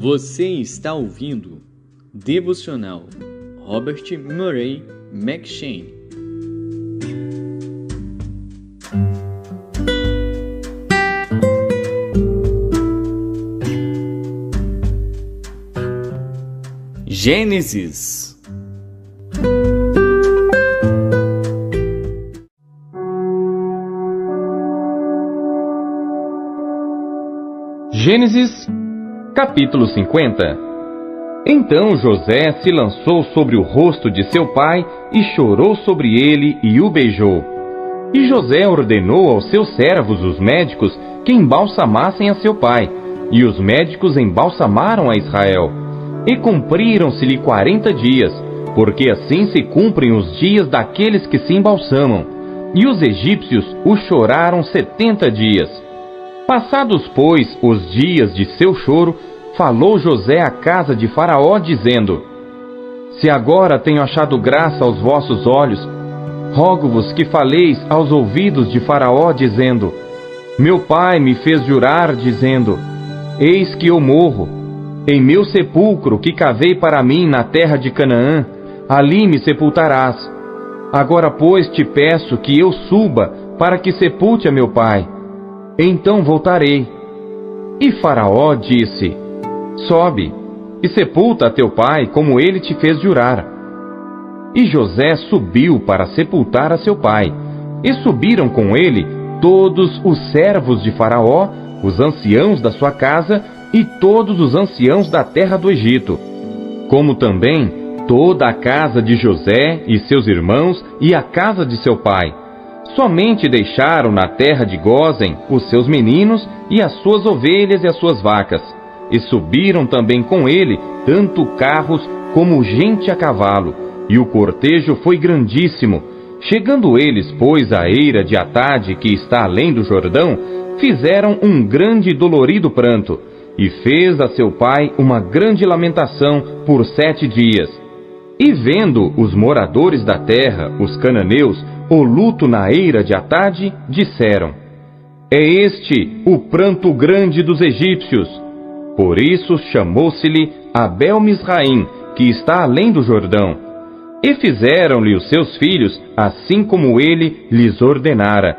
Você está ouvindo Devocional Robert Murray McCheyne. Gênesis. Gênesis, capítulo 50. Então José se lançou sobre o rosto de seu pai e chorou sobre ele e o beijou. E José ordenou aos seus servos, os médicos, que embalsamassem a seu pai, e os médicos embalsamaram a Israel. E cumpriram-se-lhe 40 dias, porque assim se cumprem os dias daqueles que se embalsamam. E os egípcios o choraram 70 dias. Passados, pois, os dias de seu choro, falou José à casa de Faraó, dizendo: Se agora tenho achado graça aos vossos olhos, rogo-vos que faleis aos ouvidos de Faraó, dizendo: Meu pai me fez jurar, dizendo: Eis que eu morro. Em meu sepulcro que cavei para mim na terra de Canaã, ali me sepultarás. Agora, pois, te peço que eu suba para que sepulte a meu pai. Então voltarei. E Faraó disse: Sobe e sepulta a teu pai, como ele te fez jurar. E José subiu para sepultar a seu pai. E subiram com ele todos os servos de Faraó, os anciãos da sua casa e todos os anciãos da terra do Egito, como também toda a casa de José e seus irmãos e a casa de seu pai. Somente deixaram na terra de Gósen os seus meninos e as suas ovelhas e as suas vacas. E subiram também com ele tanto carros como gente a cavalo, e o cortejo foi grandíssimo. Chegando eles, pois, à eira de Atade, que está além do Jordão, fizeram um grande e dolorido pranto, e fez a seu pai uma grande lamentação por 7 dias. E vendo os moradores da terra, os cananeus, o luto na eira de Atade, disseram: É este o pranto grande dos egípcios. Por isso chamou-se-lhe Abel-Misraim, que está além do Jordão. E fizeram-lhe os seus filhos, assim como ele lhes ordenara.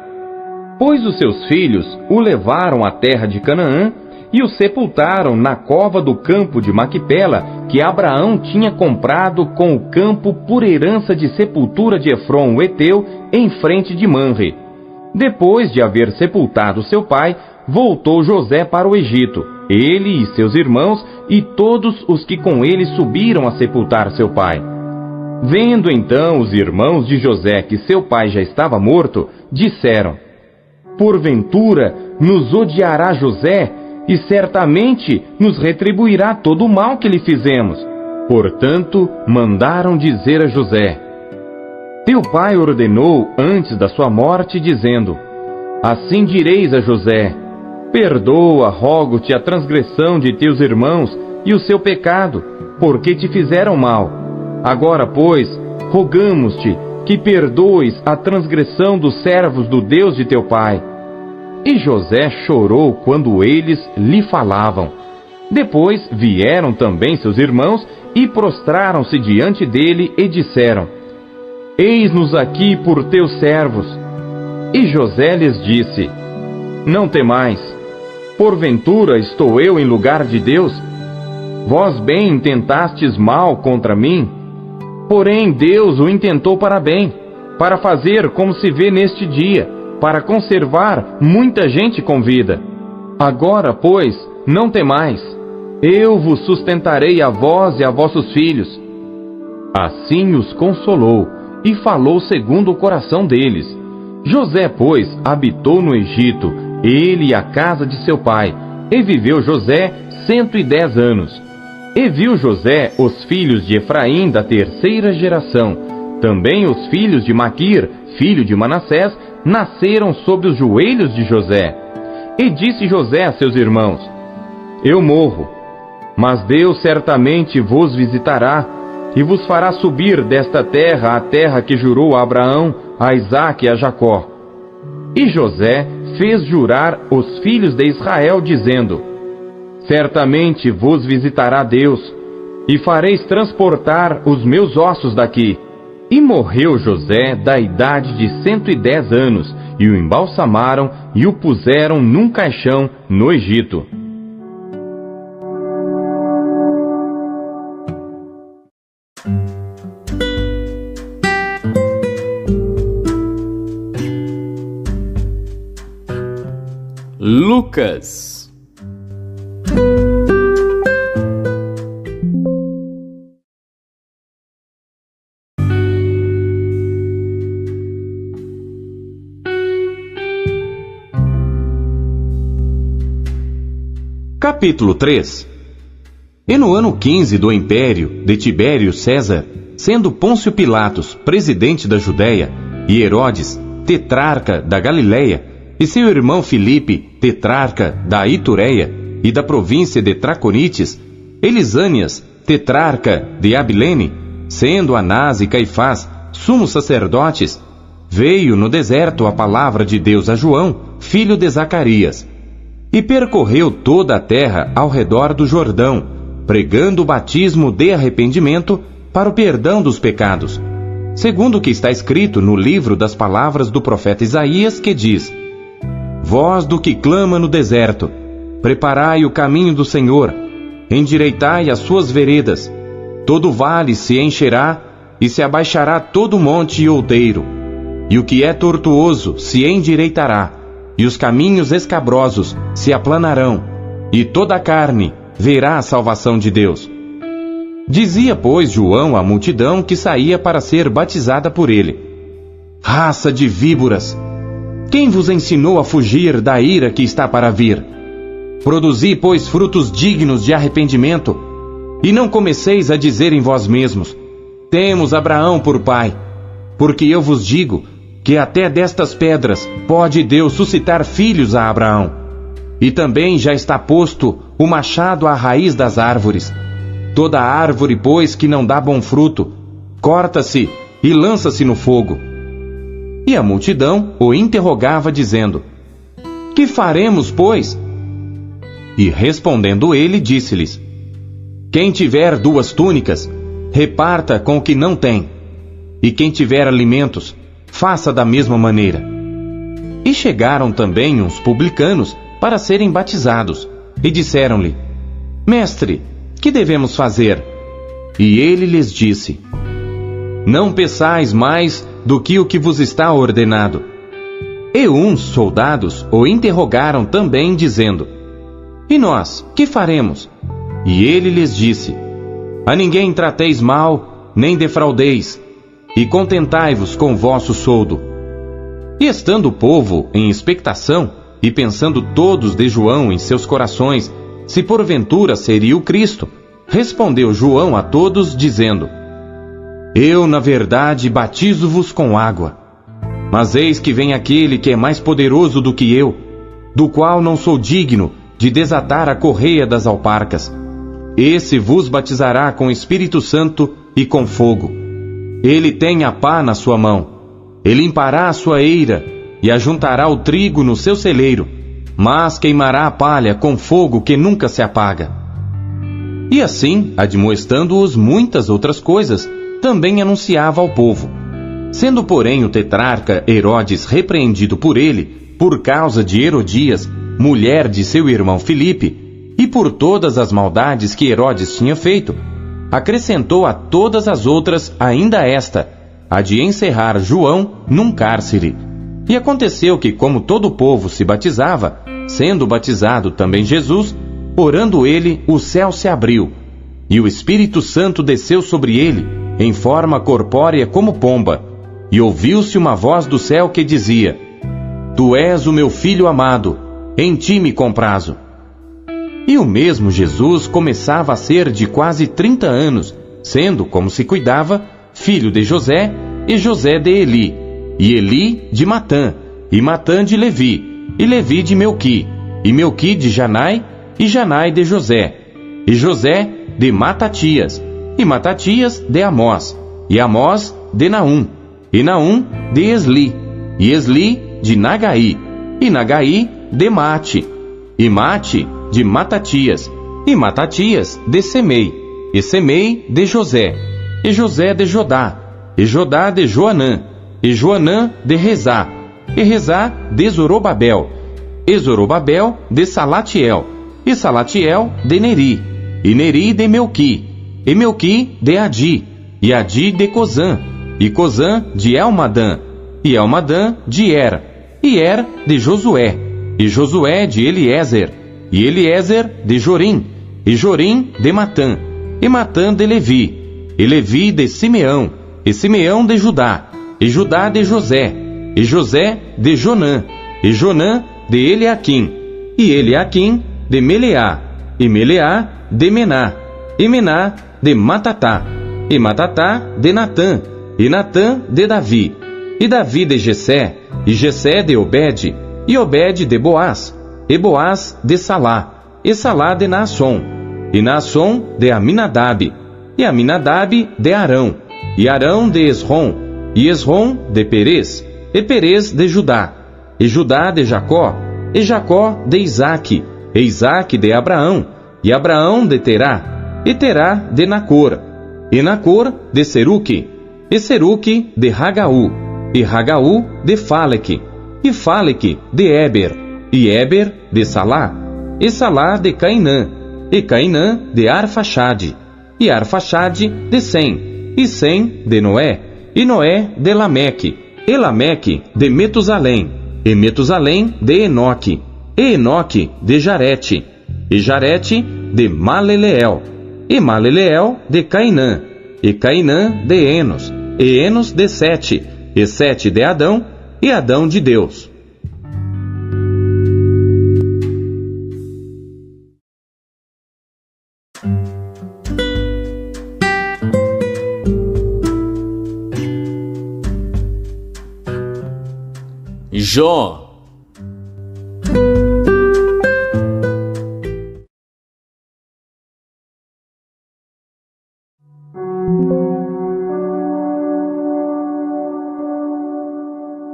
Pois os seus filhos o levaram à terra de Canaã, e o sepultaram na cova do campo de Maquipela, que Abraão tinha comprado com o campo por herança de sepultura de Efron o Eteu, em frente de Manre. Depois de haver sepultado seu pai, voltou José para o Egito, ele e seus irmãos, e todos os que com ele subiram a sepultar seu pai. Vendo então os irmãos de José que seu pai já estava morto, disseram: Porventura nos odiará José, e certamente nos retribuirá todo o mal que lhe fizemos. Portanto, mandaram dizer a José: Teu pai ordenou antes da sua morte, dizendo: Assim direis a José: Perdoa, rogo-te, a transgressão de teus irmãos e o seu pecado, porque te fizeram mal. Agora, pois, rogamos-te que perdoes a transgressão dos servos do Deus de teu pai. E José chorou quando eles lhe falavam. Depois vieram também seus irmãos e prostraram-se diante dele e disseram: Eis-nos aqui por teus servos. E José lhes disse: Não temais, porventura estou eu em lugar de Deus? Vós bem intentastes mal contra mim, porém Deus o intentou para bem, para fazer como se vê neste dia, para conservar muita gente com vida. Agora, pois, não temais, eu vos sustentarei a vós e a vossos filhos. Assim os consolou, e falou segundo o coração deles. José, pois, habitou no Egito, ele e a casa de seu pai, e viveu José 110 anos. E viu José os filhos de Efraim da terceira geração, também os filhos de Maquir, filho de Manassés, nasceram sob os joelhos de José. E disse José a seus irmãos: Eu morro, mas Deus certamente vos visitará, e vos fará subir desta terra a terra que jurou a Abraão, a Isaque e a Jacó. E José fez jurar os filhos de Israel, dizendo: certamente vos visitará Deus, e fareis transportar os meus ossos daqui. E morreu José da idade de 110 anos, e o embalsamaram e o puseram num caixão no Egito. Lucas. Capítulo 3. E no ano 15 do império de Tibério César, sendo Pôncio Pilatos presidente da Judéia, e Herodes tetrarca da Galileia, e seu irmão Filipe tetrarca da Itureia e da província de Traconites, Elisânias tetrarca de Abilene, sendo Anás e Caifás sumos sacerdotes, veio no deserto a palavra de Deus a João, filho de Zacarias, e percorreu toda a terra ao redor do Jordão, pregando o batismo de arrependimento para o perdão dos pecados, segundo o que está escrito no livro das palavras do profeta Isaías, que diz: Voz do que clama no deserto, preparai o caminho do Senhor, endireitai as suas veredas, todo vale se encherá, e se abaixará todo monte e outeiro, e o que é tortuoso se endireitará, e os caminhos escabrosos se aplanarão, e toda a carne verá a salvação de Deus. Dizia, pois, João à multidão que saía para ser batizada por ele: Raça de víboras! Quem vos ensinou a fugir da ira que está para vir? Produzi, pois, frutos dignos de arrependimento, e não comeceis a dizer em vós mesmos: Temos Abraão por pai. Porque eu vos digo que até destas pedras pode Deus suscitar filhos a Abraão. E também já está posto o machado à raiz das árvores. Toda árvore, pois, que não dá bom fruto, corta-se e lança-se no fogo. E a multidão o interrogava, dizendo: Que faremos, pois? E respondendo ele, disse-lhes: Quem tiver 2 túnicas, reparta com o que não tem. E quem tiver alimentos, faça da mesma maneira. E chegaram também uns publicanos para serem batizados, e disseram-lhe: Mestre, que devemos fazer? E ele lhes disse: Não peçais mais do que o que vos está ordenado. E uns soldados o interrogaram também, dizendo: E nós, que faremos? E ele lhes disse: A ninguém trateis mal, nem defraudeis, e contentai-vos com vosso soldo. E estando o povo em expectação, e pensando todos de João em seus corações, se porventura seria o Cristo, respondeu João a todos, dizendo: Eu, na verdade, batizo-vos com água. Mas eis que vem aquele que é mais poderoso do que eu, do qual não sou digno de desatar a correia das alparcas. Esse vos batizará com Espírito Santo e com fogo. Ele tem a pá na sua mão. Ele limpará a sua eira e ajuntará o trigo no seu celeiro, mas queimará a palha com fogo que nunca se apaga. E assim, admoestando-os muitas outras coisas, também anunciava ao povo. Sendo, porém, o tetrarca Herodes repreendido por ele, por causa de Herodias, mulher de seu irmão Filipe, e por todas as maldades que Herodes tinha feito, acrescentou a todas as outras ainda esta, a de encerrar João num cárcere. E aconteceu que, como todo o povo se batizava, sendo batizado também Jesus, orando ele, o céu se abriu, e o Espírito Santo desceu sobre ele, em forma corpórea como pomba, e ouviu-se uma voz do céu que dizia: Tu és o meu filho amado, em ti me comprazo. E o mesmo Jesus começava a ser de quase 30 anos, sendo, como se cuidava, filho de José, e José de Eli, e Eli de Matã, e Matã de Levi, e Levi de Melqui, e Melqui de Janai, e Janai de José, e José de Matatias, e Matatias de Amós, e Amós de Naum, e Naum de Esli, e Esli de Nagai, e Nagai de Mate, e Mate de Matatias, e Matatias de Semei, e Semei de José, e José de Jodá, e Jodá de Joanã, e Joanã de Rezá, e Rezá de Zorobabel, e Zorobabel de Salatiel, e Salatiel de Neri, e Neri de Melqui, e Melqui de Adi, e Adi de Cozã, e Cozã de Elmadã, e Elmadã de Er, e Er de Josué, e Josué de Eliezer, e Eliezer de Jorim, e Jorim de Matã, e Matã de Levi, e Levi de Simeão, e Simeão de Judá, e Judá de José, e José de Jonã, e Jonã de Eliaquim, e Eliaquim de Meleá, e Meleá de Mená, e Mená de Matatá, e Matatá de Natã, e Natã de Davi, e Davi de Jessé, e Jessé de Obed, e Obed de Boaz, e Boaz de Salá, e Salá de Naasson, e Naasson de Aminadab, e Aminadab de Arão, e Arão de Esrom, e Esrom de Perez, e Perez de Judá, e Judá de Jacó, e Jacó de Isaque, e Isaque de Abraão, e Abraão de Terá, e Terá de Nacor, e Nacor de Seruque, e Seruque de Ragaú, e Ragaú de Faleque, e Faleque de Éber, e Éber de Salá, e Salá de Cainã, e Cainã de Arfaxade, e Arfaxade de Sem, e Sem de Noé, e Noé de Lameque, e Lameque de Metusalém, e Metusalém de Enoque, e Enoque de Jarete, e Jarete de Maleleel, e Maleleel de Cainã, e Cainã de Enos, e Enos de Sete, e Sete de Adão, e Adão de Deus. Jó.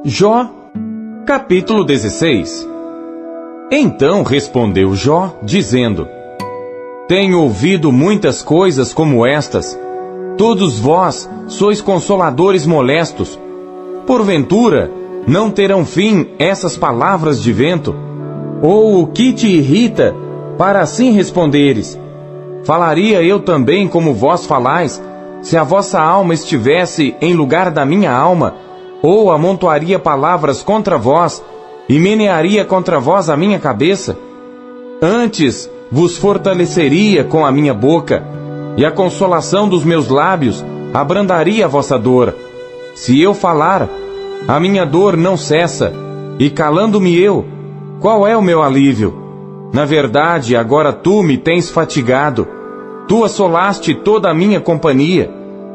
Jó, capítulo 16. Então respondeu Jó, dizendo: Tenho ouvido muitas coisas como estas. Todos vós sois consoladores molestos. Porventura, não terão fim essas palavras de vento? Ou o que te irrita, para assim responderes? Falaria eu também como vós falais, se a vossa alma estivesse em lugar da minha alma, ou amontoaria palavras contra vós, e menearia contra vós a minha cabeça? Antes vos fortaleceria com a minha boca, e a consolação dos meus lábios abrandaria a vossa dor. Se eu falar, a minha dor não cessa, e calando-me eu, qual é o meu alívio? Na verdade, agora tu me tens fatigado, tu assolaste toda a minha companhia.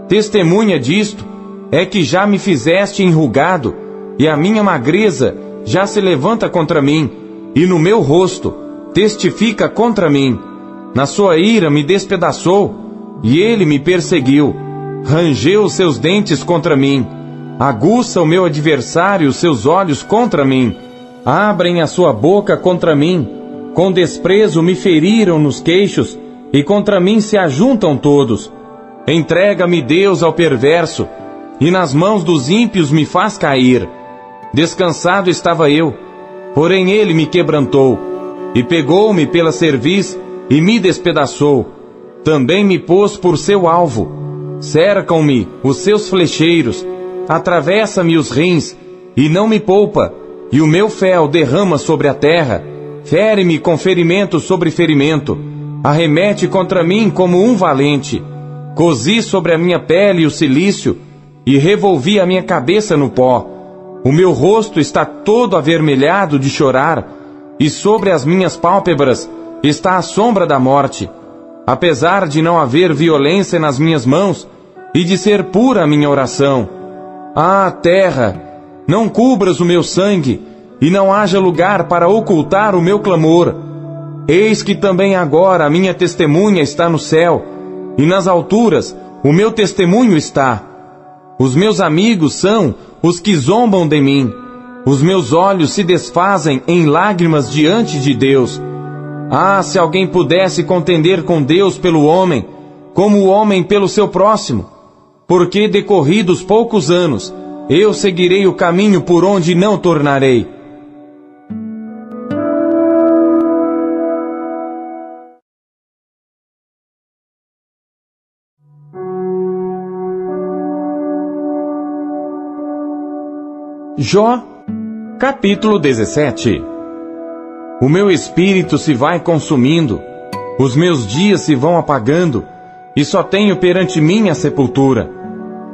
Testemunha disto é que já me fizeste enrugado, e a minha magreza já se levanta contra mim, e no meu rosto testifica contra mim. Na sua ira me despedaçou, e ele me perseguiu. Rangeu os seus dentes contra mim. Aguça o meu adversário os seus olhos contra mim. Abrem a sua boca contra mim. Com desprezo me feriram nos queixos, e contra mim se ajuntam todos. Entrega-me Deus ao perverso, e nas mãos dos ímpios me faz cair. Descansado estava eu, porém ele me quebrantou, e pegou-me pela cerviz, e me despedaçou. Também me pôs por seu alvo. Cercam-me os seus flecheiros, atravessa-me os rins, e não me poupa, e o meu fel derrama sobre a terra. Fere-me com ferimento sobre ferimento, arremete contra mim como um valente. Cozi sobre a minha pele o cilício, e revolvi a minha cabeça no pó. O meu rosto está todo avermelhado de chorar, e sobre as minhas pálpebras está a sombra da morte. Apesar de não haver violência nas minhas mãos, e de ser pura a minha oração. Ah, terra, não cubras o meu sangue, e não haja lugar para ocultar o meu clamor. Eis que também agora a minha testemunha está no céu, e nas alturas o meu testemunho está. Os meus amigos são os que zombam de mim. Os meus olhos se desfazem em lágrimas diante de Deus. Ah, se alguém pudesse contender com Deus pelo homem, como o homem pelo seu próximo! Porque, decorridos poucos anos, eu seguirei o caminho por onde não tornarei. Jó, capítulo 17. O meu espírito se vai consumindo, os meus dias se vão apagando, e só tenho perante mim a sepultura.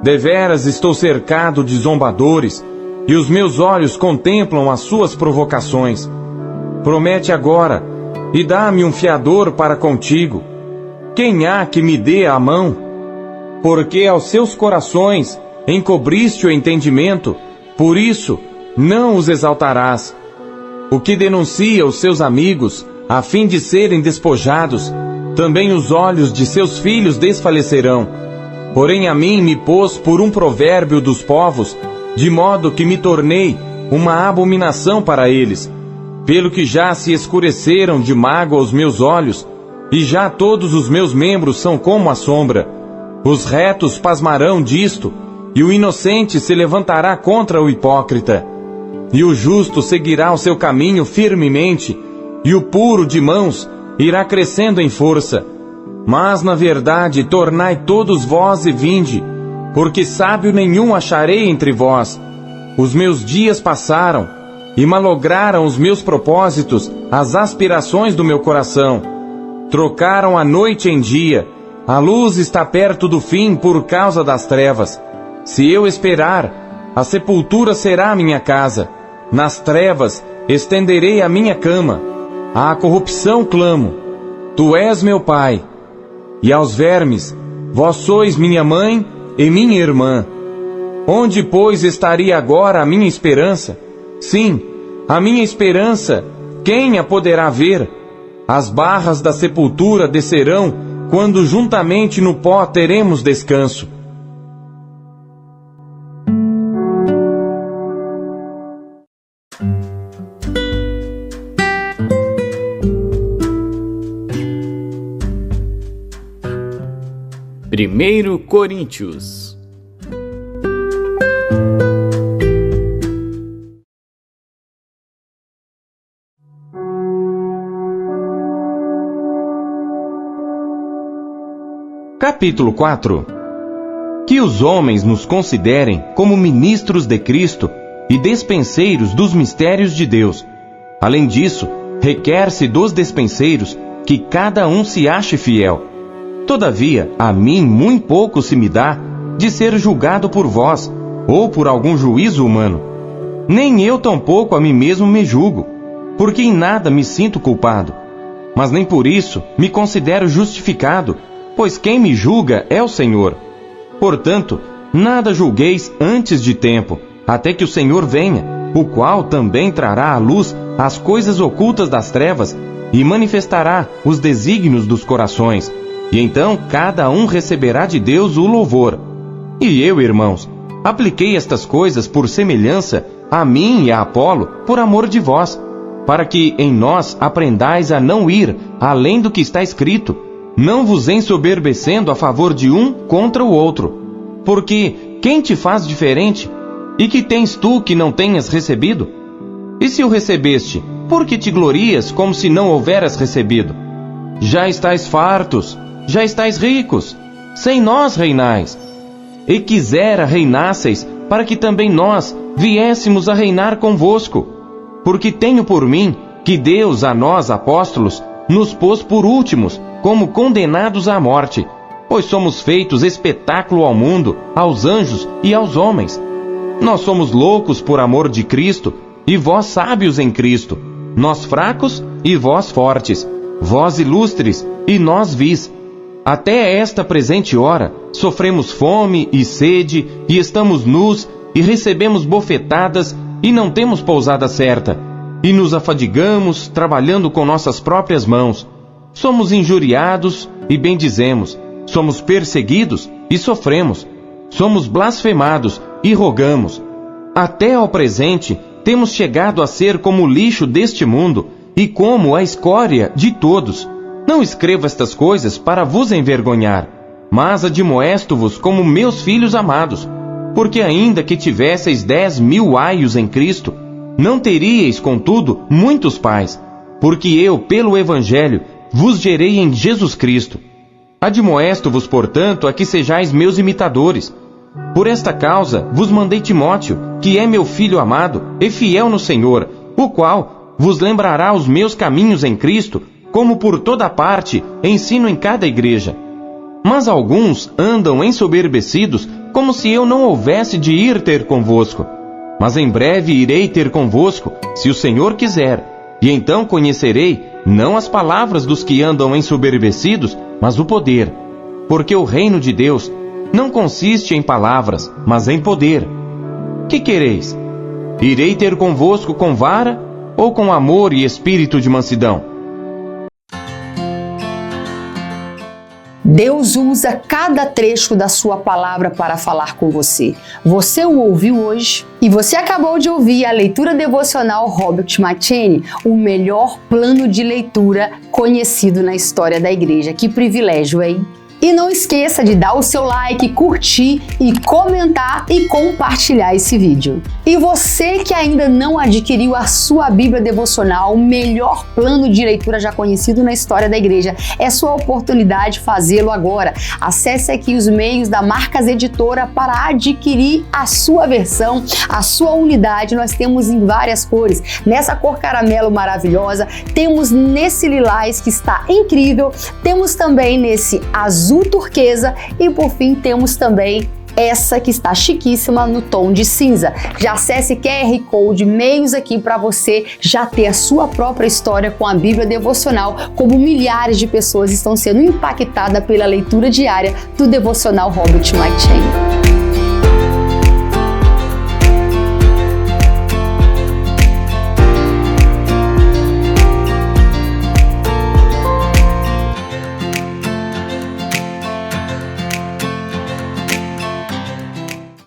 Deveras estou cercado de zombadores, e os meus olhos contemplam as suas provocações. Promete agora, e dá-me um fiador para contigo. Quem há que me dê a mão? Porque aos seus corações encobriste o entendimento, por isso não os exaltarás. O que denuncia os seus amigos, a fim de serem despojados, também os olhos de seus filhos desfalecerão. Porém a mim me pôs por um provérbio dos povos, de modo que me tornei uma abominação para eles. Pelo que já se escureceram de mágoa os meus olhos, e já todos os meus membros são como a sombra. Os retos pasmarão disto, e o inocente se levantará contra o hipócrita. E o justo seguirá o seu caminho firmemente, e o puro de mãos irá crescendo em força. Mas, na verdade, tornai todos vós e vinde, porque sábio nenhum acharei entre vós. Os meus dias passaram, e malograram os meus propósitos, as aspirações do meu coração. Trocaram a noite em dia, a luz está perto do fim por causa das trevas. Se eu esperar, a sepultura será minha casa. Nas trevas estenderei a minha cama. À corrupção clamo. Tu és meu pai. E aos vermes, vós sois minha mãe e minha irmã. Onde, pois, estaria agora a minha esperança? Sim, a minha esperança, quem a poderá ver? As barras da sepultura descerão, quando juntamente no pó teremos descanso. Primeiro Coríntios. Capítulo 4. Que os homens nos considerem como ministros de Cristo e despenseiros dos mistérios de Deus. Além disso, requer-se dos despenseiros que cada um se ache fiel. Todavia, a mim muito pouco se me dá de ser julgado por vós, ou por algum juízo humano. Nem eu tampouco a mim mesmo me julgo, porque em nada me sinto culpado. Mas nem por isso me considero justificado, pois quem me julga é o Senhor. Portanto, nada julgueis antes de tempo, até que o Senhor venha, o qual também trará à luz as coisas ocultas das trevas e manifestará os desígnios dos corações. E então cada um receberá de Deus o louvor. E eu, irmãos, apliquei estas coisas por semelhança a mim e a Apolo, por amor de vós, para que em nós aprendais a não ir além do que está escrito, não vos ensoberbecendo a favor de um contra o outro. Porque quem te faz diferente? E que tens tu que não tenhas recebido? E se o recebeste, por que te glorias como se não houveras recebido? Já estáis fartos, já estáis ricos, sem nós reinais. E quisera reinasseis, para que também nós viéssemos a reinar convosco. Porque tenho por mim que Deus a nós, apóstolos, nos pôs por últimos, como condenados à morte, pois somos feitos espetáculo ao mundo, aos anjos e aos homens. Nós somos loucos por amor de Cristo, e vós sábios em Cristo, nós fracos e vós fortes, vós ilustres e nós vis. Até esta presente hora, sofremos fome e sede, e estamos nus, e recebemos bofetadas, e não temos pousada certa, e nos afadigamos, trabalhando com nossas próprias mãos. Somos injuriados, e bendizemos, somos perseguidos, e sofremos, somos blasfemados, e rogamos. Até ao presente, temos chegado a ser como o lixo deste mundo, e como a escória de todos. Não escrevo estas coisas para vos envergonhar, mas admoesto-vos como meus filhos amados, porque ainda que tivesseis 10.000 aios em Cristo, não teríeis, contudo, muitos pais, porque eu, pelo Evangelho, vos gerei em Jesus Cristo. Admoesto-vos, portanto, a que sejais meus imitadores. Por esta causa vos mandei Timóteo, que é meu filho amado e fiel no Senhor, o qual vos lembrará os meus caminhos em Cristo, como por toda parte ensino em cada igreja. Mas alguns andam ensoberbecidos, como se eu não houvesse de ir ter convosco. Mas em breve irei ter convosco, se o Senhor quiser, e então conhecerei, não as palavras dos que andam ensoberbecidos, mas o poder. Porque o reino de Deus não consiste em palavras, mas em poder. Que quereis? Irei ter convosco com vara, ou com amor e espírito de mansidão? Deus usa cada trecho da sua palavra para falar com você. Você o ouviu hoje e você acabou de ouvir a leitura devocional Robert McCheyne, o melhor plano de leitura conhecido na história da igreja. Que privilégio, hein? E não esqueça de dar o seu like, curtir e comentar e compartilhar esse vídeo. E você que ainda não adquiriu a sua Bíblia devocional, o melhor plano de leitura já conhecido na história da igreja, é sua oportunidade de fazê-lo agora. Acesse aqui os meios da Marcas Editora para adquirir a sua versão, a sua unidade. Nós temos em várias cores. Nessa cor caramelo maravilhosa, temos nesse lilás que está incrível, temos também nesse azul turquesa e por fim temos também essa que está chiquíssima no tom de cinza. Já acesse QR Code, meios aqui para você já ter a sua própria história com a Bíblia devocional, como milhares de pessoas estão sendo impactadas pela leitura diária do devocional Robert McCheyne.